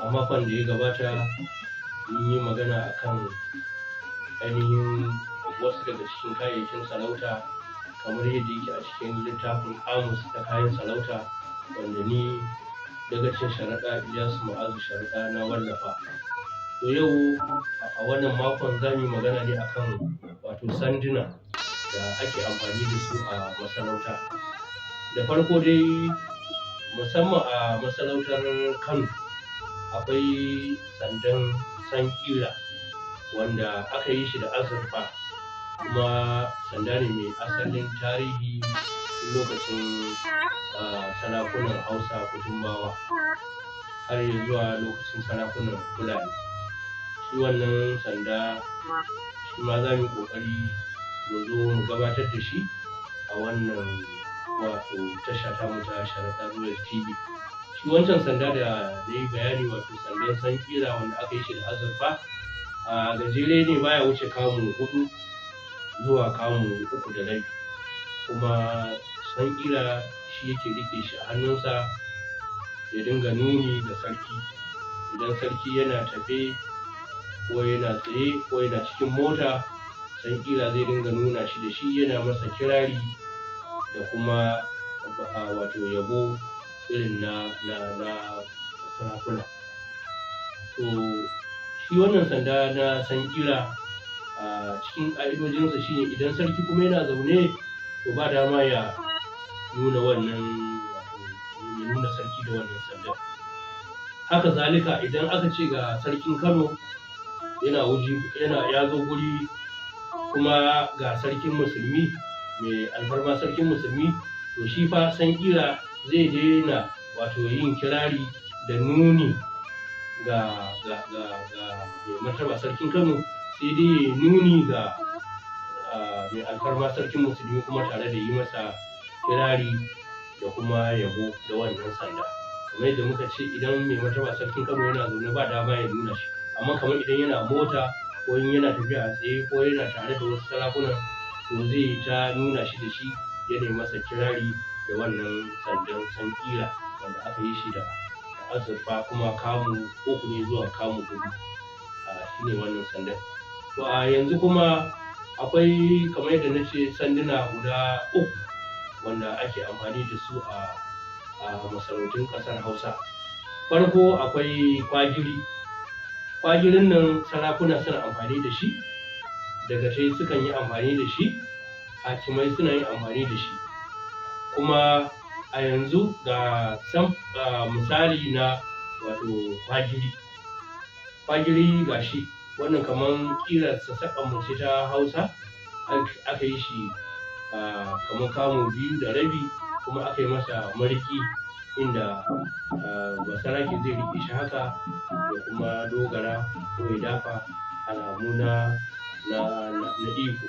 A makon da ya gabata mun yi magana akan ainihin wasu daga cikin kayayyakin sarauta kamar yadda yake a cikin littafin Kamus na kayan sarauta wanda ni dagacin sharaɗa Ilyasu Ma'azu Sharaɗa na wallafa. To yau a wannan makon za mu yi magana ne akan wato sanduna da ake amfani da su a masarauta. Da farko dai musamman a masarautar Kano akwai sandan sankira wanda aka yi shi da azurfa, kuma sanda ne mai asalin tarihi lokacin sarakunan Hausa Kutumbawa har ya zuwa lokacin sarakunan Fulani. Shi wannan sanda shi ma za mu yi ƙoƙari mu zo mu gabatar da shi a wannan wato tasha ta mu ta Sharaɗa Royal TV. Shi wancan sanda da na yi bayani wato sandan sankira wanda aka yi shi da azurfa a gajere ne, baya wuce kamu 4 zuwa kamu 3.5, kuma sankira shi yake rike shi a hannunsa ya dinga nuni da sarki. Idan sarki yana tafe ko yana tsaye ko yana cikin mota, sankira zai dinga nuna shi da shi, yana masa kirari da kuma wato yabo irin na sarakuna. To shi wannan sanda na sankira a cikin ƙa'idojinsa shine idan sarki kuma yana zaune to ba dama ya nuna wannan wato ya nuna sarki da wannan sandan. Haka zalika idan aka ce ga sarkin Kano ya zo guri kuma ga sarkin musulmi mai alfarma sarkin musulmi, to shi fa sankira zai daina wato yin kirari da nuni ga mai martaba sarkin Kano, sai dai nuni ga mai alfarma sarkin musulmi kuma tare da yi masa kirari da kuma yabo da wannan sanda. Kamar yadda muka ce idan mai martaba sarkin Kano yana zaune ba dama ya nuna shi, amma kamar idan yana mota ko in yana tafiya a tsaye ko yana tare da wasu sarakunan, to zai ta nuna shi da shi, yana masa kirari da wannan sandan sankira wanda aka yi shi da azurfa, kuma kamu 3 ne zuwa kamu 4 shine wannan sandan. To a yanzu kuma akwai kamar yadda na ce sanduna guda 3 wanda ake amfani da su a masarautun ƙasar Hausa. Farko akwai kwagiri. Kwagirin nan sarakuna suna amfani da shi, dagatai sukan yi amfani da shi, hakimai suna yin amfani da shi. Kuma a yanzu ga misali na wato kwagiri. Kwagiri ga shi wannan kamar ƙirar sassaƙan mu ce ta Hausa, aka yi shi kamar kamu 2.5, kuma aka yi masa mariki inda basarake zai riƙe shi haka ya kuma dogara ko ya dafa alamu na iko.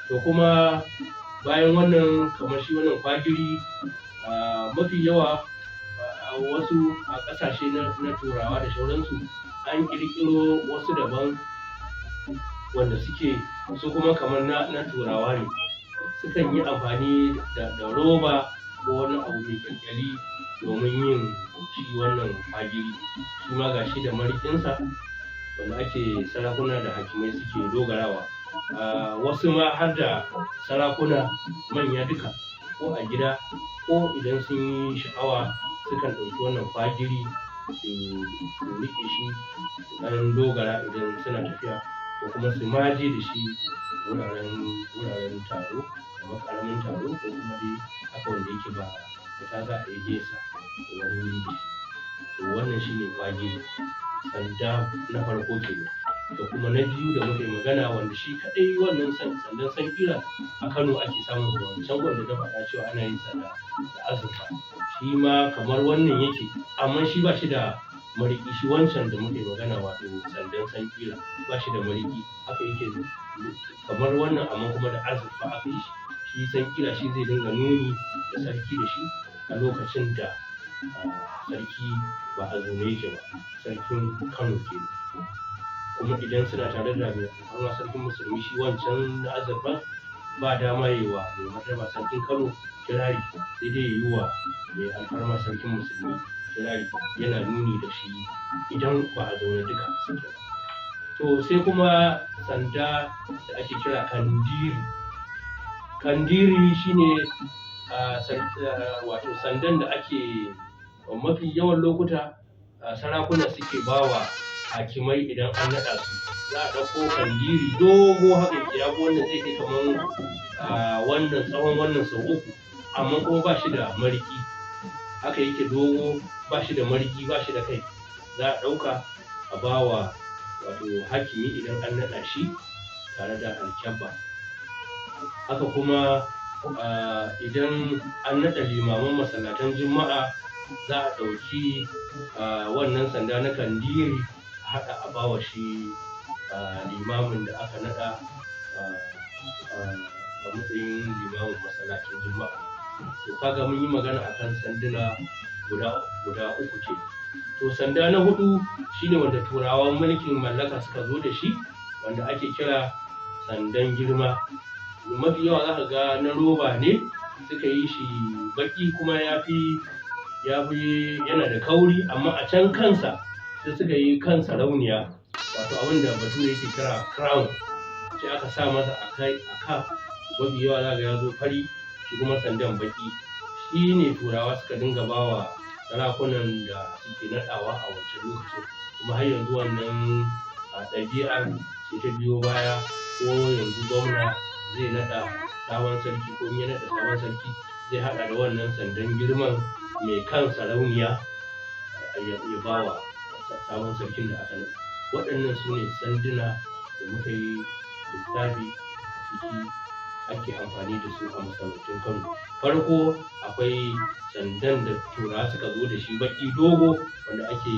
To kuma bayan wannan kamar shi wannan kwagiri mafi yawa wasu a ƙasashe na turawa da sauransu an ƙirƙiro wasu daban wanda suke su kuma kamar na turawa ne, sukan yi amfani da roba ko wani abu mai ƙyalƙyali domin yin shi wannan kwagiri. Shi ma ga shi da mariƙinsa wanda ake sarakuna da hakimai suke dogarawa. Wasu ma har da sarakuna manya duka ko a gida ko idan sun yi sha'awa sukan ɗauki wannan kwagiri su riƙe shi su ɗan dogara idan suna tafiya, ko kuma su maje da shi wuraren taro kamar ƙaramin taro ko kuma dai haka wanda yake ba fita za a yi nesa da wani wuri da shi. To wannan shine kwagiri, sanda na farko kenan. da kuma na biyu da muka yi magana wanda shi kaɗai wannan sandan sankira a Kano ake samun su, wancan wanda na faɗa cewa ana yin sa da azurfa, shi ma kamar wannan yake, amma shi ba shi da mariki. Shi wancan da muka yi magana wato sandan sankira ba shi da mariki, haka yake kamar wannan amma kuma da azurfa aka yi shi. Sankira shi zai dinga nuni da sarki da shi a lokacin da sarki ba a zaune yake ba, sarkin Kano ke. Kuma idan suna tare da mai alfarma sarkin musulmi, shi wancan na azurfa ba dama yi wa mai martaba sarkin Kano kirari, sai dai yi wa mai alfarma sarkin musulmi kirari, yana nuni da shi idan ba a zaune duka suke ba. To sai kuma sanda da ake kira kandiri. Kandiri shine wato sandan da ake mafi yawan lokuta sarakuna suke bawa hakimai idan an naɗa su. Za a ɗauko kandiri dogo haka yake, ya wannan zai kai kamar wannan tsawon wannan sau uku, amma kuma ba shi da mariki, haka yake dogo, ba shi da mariki, ba shi da kai. Za a ɗauka a bawa wato hakimi idan an naɗa shi tare da alkyabba. Haka kuma idan an naɗa limaman masallatan juma'a, za a ɗauki wannan sanda na kandiri a haɗa a bawa shi limamin da aka naɗa a matsayin limamin masallacin juma'a. To kaga mun yi magana akan sanduna guda uku ce. To sanda na hudu shine wanda turawan mulkin mallaka suka zo da shi, wanda ake kira sandan girma. Mafi yawa za ka ga na roba ne, suka yi shi baki kuma yana da kauri, amma a can kansa sai suka yi kan sarauniya, wato abin da bature yake kira crown, sai aka sa masa a ka. Mafi yawa za ga ya zo fari, shi kuma sandan baki. Shi ne turawa suka dinga bawa sarakunan da suke naɗawa a wancan lokacin, kuma har yanzu wannan ɗabi'ar sai ta biyo baya. Ko yanzu gwamna zai naɗa sabon sarki, ko in ya naɗa sabon sarki zai haɗa da wannan sandan girman mai kan sarauniya ya bawa sabon sarkin da aka naɗa. Waɗannan su ne sanduna da muka yi lissafi a ciki ake amfani da su a masarautun Kano. Farko akwai sandan da turawa suka zo da shi baki dogo, wanda ake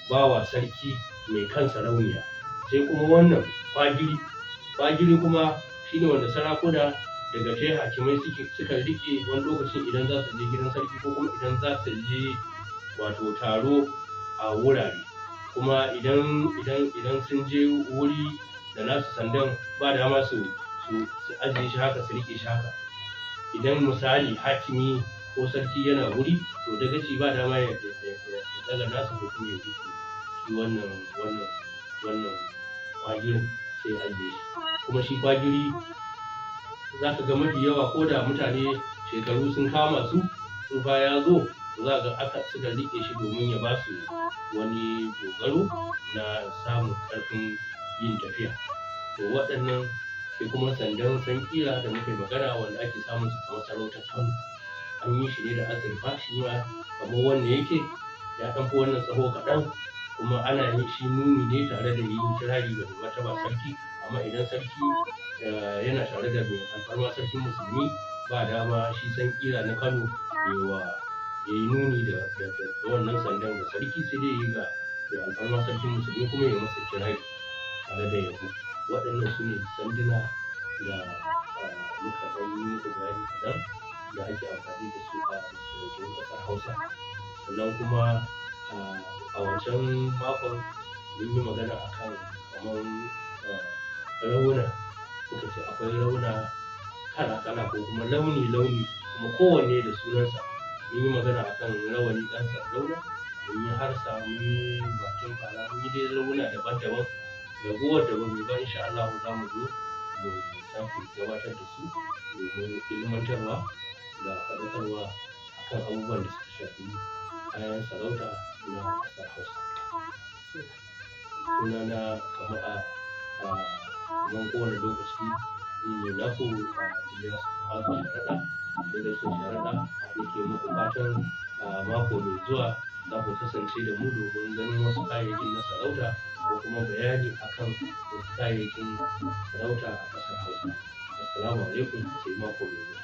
bawa sarki mai kan sarauniya. Sai kuma wannan kwagiri. Kwagiri kuma shine wanda sarakuna daga tai hakimai suka rike wani lokacin idan za su je gidan sarki, ko kuma idan za su je wato taro a wurare. Kuma idan sun je wuri da nasu sandan, ba dama su ajiye shi haka, su rike shi haka. Idan misali hakimi ko sarki yana wuri, to dagaci ba dama ya daga nasa ko kuma ya rike shi wannan kwagirin, sai ajiye shi. Kuma shi kwagiri za ka ga mafi yawa ko da mutane shekaru sun kama su, tsufa ya zo, za ga suka rike shi domin ya ba su wani dogaro na samun ƙarfin yin tafiya. To waɗannan sai kuma sandan sankira da muka yi magana, wanda ake samun su a masarautar Kano. An yi shi ne da azurfa, shi ma kamar wanda yake ya ɗan fi wannan tsaho kaɗan, kuma ana yin shi nuni ne tare da yin kirari ga martaba sarki. Amma idan sarki yana tare da mai alfarma sarkin musulmi, ba dama shi sankira na Kano ya yi nuni da wannan sandan ga sarki, sai dai yi ga mai alfarma sarkin musulmi kuma ya masa kirari tare da yabo. Waɗannan su ne sanduna da muka ɗan yi muku bayani kaɗan da ake amfani da su a masarautun ƙasar Hausa. Sannan kuma a wancan makon mun yi magana akan kamar rauna. Muka ce akwai rauna kala-kala ko kuma launi-launi, kuma kowanne da sunansa. Mun yi magana akan rawani ɗan sardauna, mun yi harsa, mun yi bakin fara, mun yi dai rauna daban-daban. Ragowar da bamu yi ba, insha Allah za mu zo mu sake gabatar da su domin ilmantarwa da faɗakarwa akan abubuwan da suka shafi kayan sarauta na ƙasar Hausa. Sunana kamar kowane lokaci ni ne naku Ilyas Mu'azu Sharaɗa, daga Sharaɗa nake muku fatan mako mai zuwa za ku kasance da mu domin ganin wasu kayayyakin na sarauta ko kuma bayani akan wasu kayayyakin sarauta a ƙasar Hausa. Assalamu alaikum, sai mako mai zuwa.